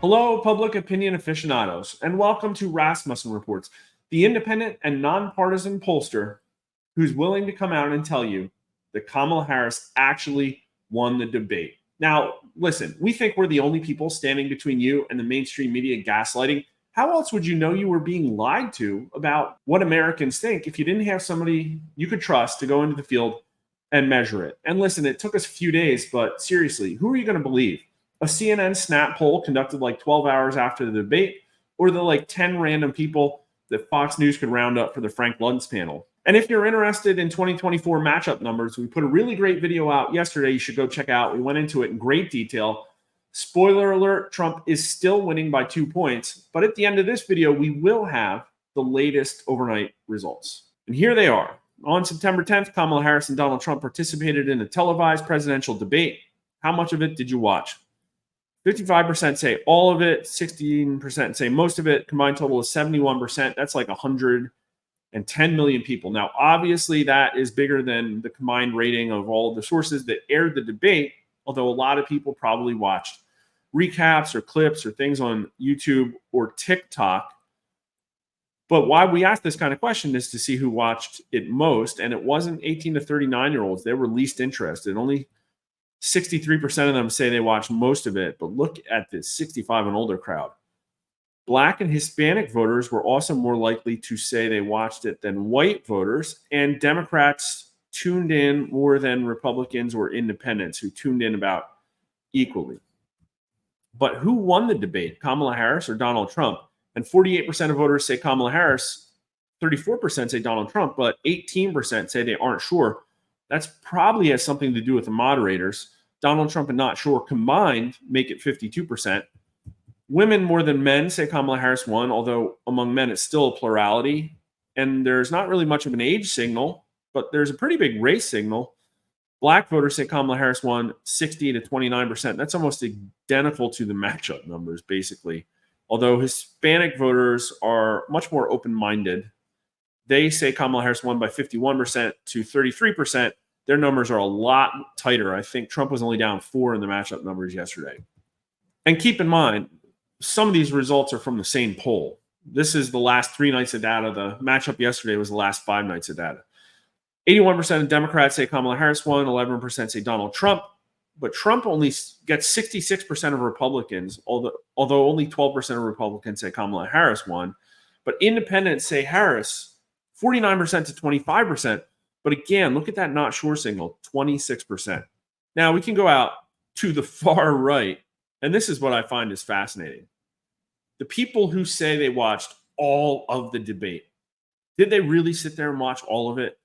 Hello, public opinion aficionados, and welcome to Rasmussen Reports, the independent and nonpartisan pollster who's willing to come out and tell you that Kamala Harris actually won the debate. Now, listen, we think we're the only people standing between you and the mainstream media gaslighting. How else would you know you were being lied to about what Americans think if you didn't have somebody you could trust to go into the field and measure it? And listen, it took us a few days, but seriously, who are you going to believe? A CNN snap poll conducted like 12 hours after the debate, or the like 10 random people that Fox News could round up for the Frank Luntz panel? And if you're interested in 2024 matchup numbers, we put a really great video out yesterday you should go check out. We went into it in great detail. Spoiler alert, Trump is still winning by 2 points, but at the end of this video, we will have the latest overnight results. And here they are. On September 10th, Kamala Harris and Donald Trump participated in a televised presidential debate. How much of it did you watch? 55% say all of it, 16% say most of it. Combined total is 71%. That's like 110 million people. Now, obviously, that is bigger than the combined rating of all of the sources that aired the debate, although a lot of people probably watched recaps or clips or things on YouTube or TikTok. But why we asked this kind of question is to see who watched it most, and it wasn't 18 to 39-year-olds. They were least interested. Only 63% of them say they watched most of it, but look at this 65 and older crowd. Black and Hispanic voters were also more likely to say they watched it than white voters, and Democrats tuned in more than Republicans or independents, who tuned in about equally. But who won the debate, Kamala Harris or Donald Trump? And 48% of voters say Kamala Harris, 34% say Donald Trump, but 18% say they aren't sure. That's probably has something to do with the moderators. Donald Trump and not sure combined make it 52%. Women more than men say Kamala Harris won, although among men it's still a plurality. And there's not really much of an age signal, but there's a pretty big race signal. Black voters say Kamala Harris won 60 to 29%. That's almost identical to the matchup numbers, basically. Although Hispanic voters are much more open-minded. They say Kamala Harris won by 51% to 33%. Their numbers are a lot tighter. I think Trump was only down 4 in the matchup numbers yesterday. And keep in mind, some of these results are from the same poll. This is the last 3 nights of data. The matchup yesterday was the last 5 nights of data. 81% of Democrats say Kamala Harris won, 11% say Donald Trump. But Trump only gets 66% of Republicans, although only 12% of Republicans say Kamala Harris won. But independents say Harris, 49% to 25%. But again, look at that not sure signal, 26%. Now, we can go out to the far right, and this is what I find is fascinating. The people who say they watched all of the debate, did they really sit there and watch all of it?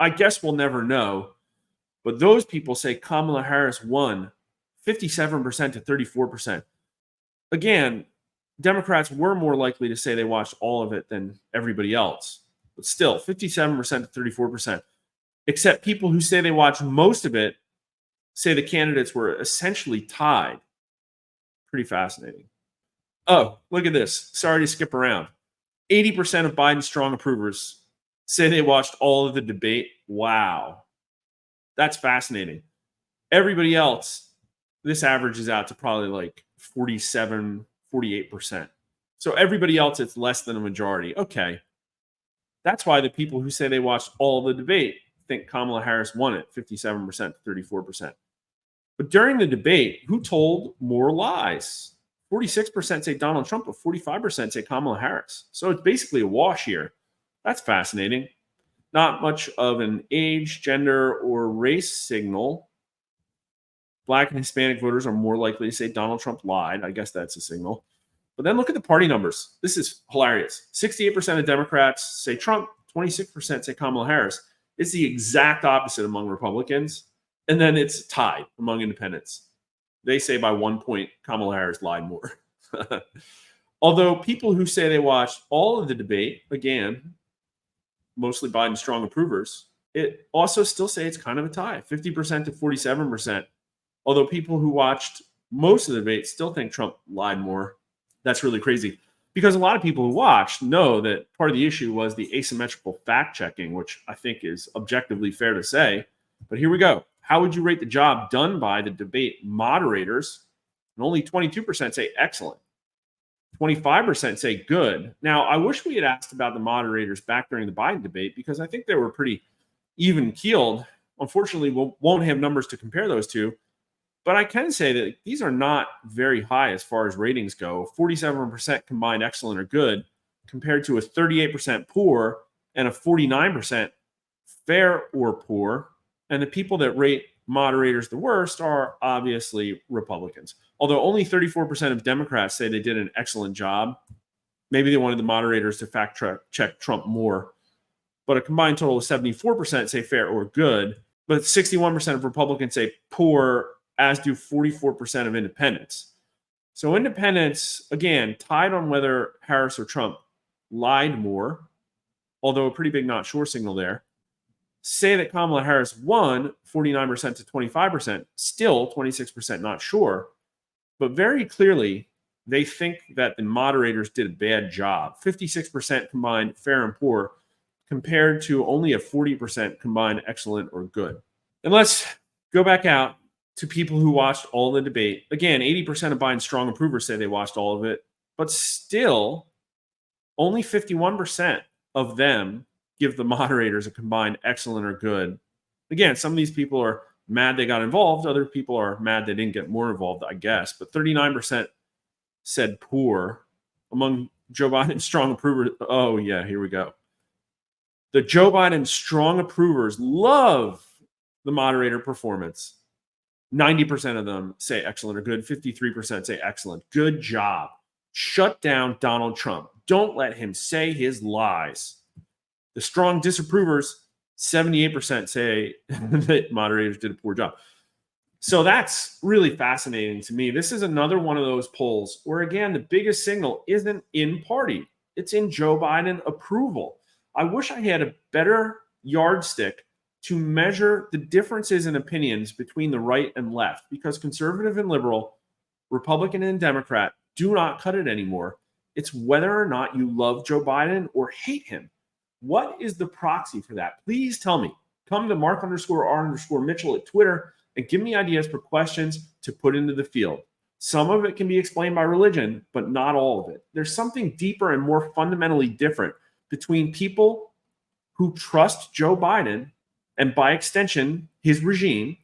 I guess we'll never know. But those people say Kamala Harris won 57% to 34%. Again, Democrats were more likely to say they watched all of it than everybody else. But still, 57% to 34%. Except people who say they watched most of it say the candidates were essentially tied. Pretty fascinating. Oh, look at this. Sorry to skip around. 80% of Biden's strong approvers say they watched all of the debate. Wow. That's fascinating. Everybody else, this averages out to probably like 47, 48%. So everybody else, it's less than a majority. Okay. That's why the people who say they watched all the debate think Kamala Harris won it, 57% to 34%. But during the debate, who told more lies? 46% say Donald Trump, but 45% say Kamala Harris. So it's basically a wash here. That's fascinating. Not much of an age, gender, or race signal. Black and Hispanic voters are more likely to say Donald Trump lied. I guess that's a signal. But then look at the party numbers. This is hilarious. 68% of Democrats say Trump, 26% say Kamala Harris. It's the exact opposite among Republicans. And then it's tied among independents. They say by 1 point, Kamala Harris lied more. Although people who say they watched all of the debate, again, mostly Biden strong approvers, it also still say it's kind of a tie, 50% to 47%. Although people who watched most of the debate still think Trump lied more. That's really crazy because a lot of people who watched know that part of the issue was the asymmetrical fact checking, which I think is objectively fair to say. But here we go. How would you rate the job done by the debate moderators? and only 22% say excellent. 25% say good. Now, I wish we had asked about the moderators back during the Biden debate because I think they were pretty even keeled. Unfortunately, we won't have numbers to compare those two. But I can say that these are not very high as far as ratings go. 47% combined excellent or good compared to a 38% poor and a 49% fair or poor. And the people that rate moderators the worst are obviously Republicans. Although only 34% of Democrats say they did an excellent job. Maybe they wanted the moderators to fact check Trump more. But a combined total of 74% say fair or good. But 61% of Republicans say poor, as do 44% of independents. So independents, again, tied on whether Harris or Trump lied more, although a pretty big not sure signal there, say that Kamala Harris won 49% to 25%, still 26% not sure. But very clearly, they think that the moderators did a bad job. 56% combined fair and poor compared to only a 40% combined excellent or good. And let's go back out to people who watched all the debate. Again, 80% of Biden's strong approvers say they watched all of it, but still only 51% of them give the moderators a combined excellent or good. Again, some of these people are mad they got involved. Other people are mad they didn't get more involved, I guess. But 39% said poor. Among Joe Biden's strong approvers, oh yeah, here we go. The Joe Biden strong approvers love the moderator performance. 90% of them say excellent or good. 53% say excellent. Good job. Shut down Donald Trump. Don't let him say his lies. The strong disapprovers, 78% say that moderators did a poor job. So that's really fascinating to me. This is another one of those polls where, again, the biggest signal isn't in party. It's in Joe Biden approval. I wish I had a better yardstick to measure the differences in opinions between the right and left, because conservative and liberal, Republican and Democrat do not cut it anymore. It's whether or not you love Joe Biden or hate him. What is the proxy for that? Please tell me. Come to Mark_R_Mitchell at Twitter and give me ideas for questions to put into the field. Some of it can be explained by religion, but not all of it. There's something deeper and more fundamentally different between people who trust Joe Biden and, by extension, his regime,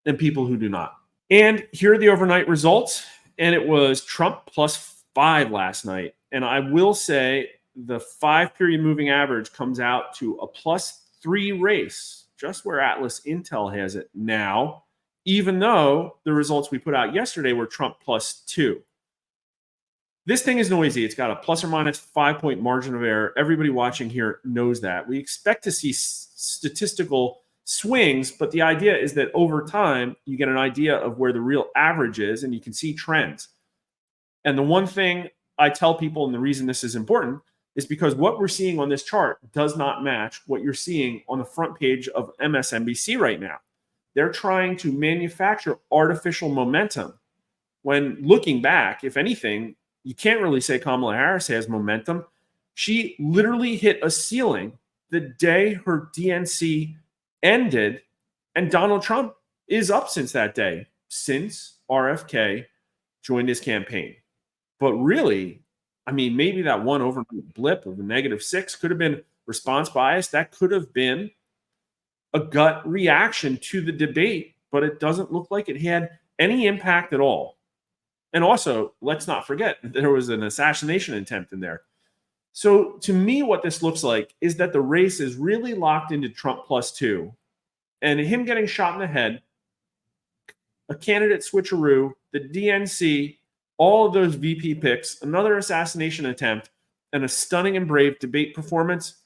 and people who do not. And here are the overnight results. And it was Trump +5 last night. And I will say the 5-period moving average comes out to a +3 race, just where Atlas Intel has it now, even though the results we put out yesterday were Trump +2. This thing is noisy. It's got a ±5-point margin of error. Everybody watching here knows that. We expect to see statistical swings, but the idea is that over time, you get an idea of where the real average is, and you can see trends. And the one thing I tell people, and the reason this is important, is because what we're seeing on this chart does not match what you're seeing on the front page of MSNBC right now. They're trying to manufacture artificial momentum. When looking back, if anything, you can't really say Kamala Harris has momentum. She literally hit a ceiling the day her DNC ended, and Donald Trump is up since that day, since RFK joined his campaign. But really, I mean, maybe that one overnight blip of a -6 could have been response bias. That could have been a gut reaction to the debate, but it doesn't look like it had any impact at all. And also, let's not forget, there was an assassination attempt in there. So to me, what this looks like is that the race is really locked into Trump +2. And him getting shot in the head, a candidate switcheroo, the DNC, all of those VP picks, another assassination attempt, and a stunning and brave debate performance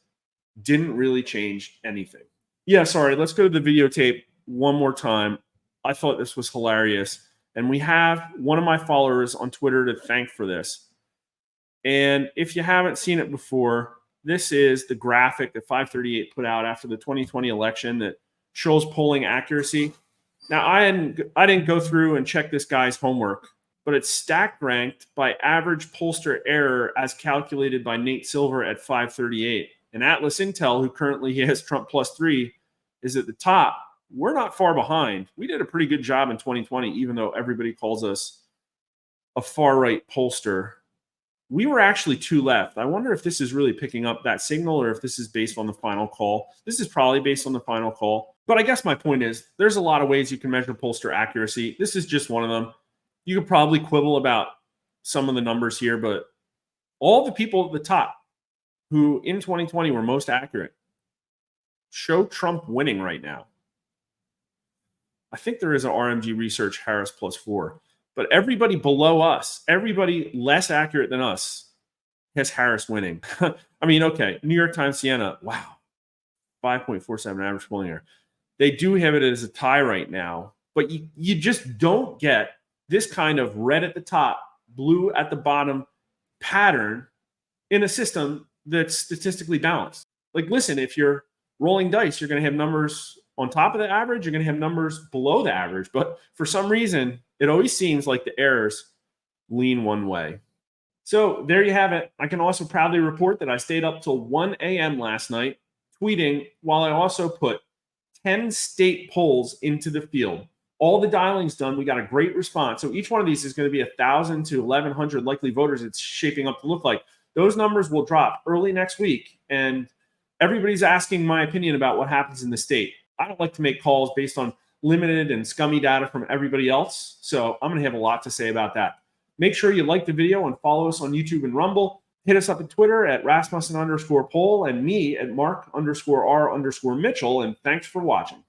didn't really change anything. Yeah, sorry, let's go to the videotape one more time. I thought this was hilarious. And we have one of my followers on Twitter to thank for this. And if you haven't seen it before, this is the graphic that 538 put out after the 2020 election that shows polling accuracy. Now, I didn't go through and check this guy's homework, but it's stack ranked by average pollster error as calculated by Nate Silver at 538. And Atlas Intel, who currently has Trump +3, is at the top. We're not far behind. We did a pretty good job in 2020, even though everybody calls us a far-right pollster, we were actually 2 left. I wonder if this is really picking up that signal or if this is based on the final call. This is probably based on the final call. But I guess my point is there's a lot of ways you can measure pollster accuracy. This is just one of them. You could probably quibble about some of the numbers here, but all the people at the top who in 2020 were most accurate show Trump winning right now. I think there is an RMG research Harris +4. But everybody below us, everybody less accurate than us, has Harris winning. I mean, okay, New York Times Siena, wow, 5.47 average polling error. They do have it as a tie right now, but you just don't get this kind of red at the top, blue at the bottom pattern in a system that's statistically balanced. Like, listen, if you're rolling dice, you're going to have numbers on top of the average, you're going to have numbers below the average. But for some reason, it always seems like the errors lean one way. So there you have it. I can also proudly report that I stayed up till 1 a.m. last night tweeting while I also put 10 state polls into the field. All the dialing's done. We got a great response. So each one of these is going to be 1,000 to 1,100 likely voters it's shaping up to look like. Those numbers will drop early next week. And everybody's asking my opinion about what happens in the state. I don't like to make calls based on limited and scummy data from everybody else. So I'm going to have a lot to say about that. Make sure you like the video and follow us on YouTube and Rumble. Hit us up at Twitter at Rasmussen_poll and me at Mark_R_Mitchell. And thanks for watching.